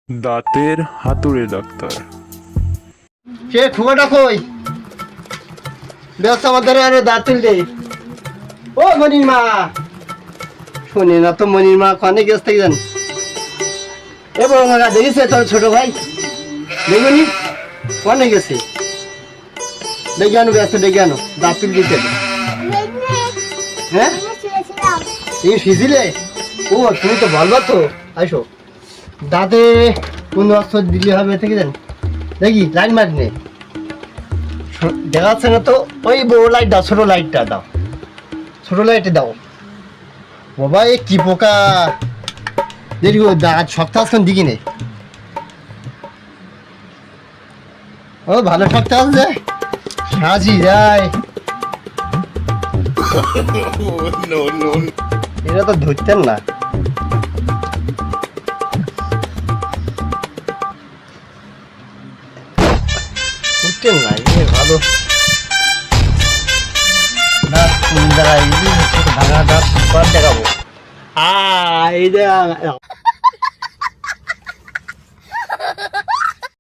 দাঁতের হাতুড়ে ডাক্তার। সে খুঁড়োটা কই ব্যস্ত আমাদের আরে দাঁত তুলতে। ও মনির মা, শুনি না তো মনির মা কনে গেছ থেকে জান। এ বড় মাগা দেখিছে তোর ছোট ভাই দেখুনি কনে গেছে? দেখে আনো ব্যস্ত, দেখে আনো দাঁত তুল দিতে। হ্যাঁ এই সিজিলে ও তুমি তো বলবা তো। আসো দাঁতে কোন অস্ত্র দিলে হবে থেকে জান। দেখি লাইন মার নে, দেখা যাচ্ছে না তো। ওই বড় লাইট দাও, ছোট লাইটটা দাও, ছোট লাইটে দাও। বাবা এ কি পোকা, দেখি দাঁত শক্ত আসছেন দিকে নে। ও ভালো শক্ত আসছে, সাজি যায়। এটা তো ধরতেন না। ধরতেন না, এ ভালো দাঁত কোন জায়গায় ভাঙা দাঁত দেখাবো। এই যে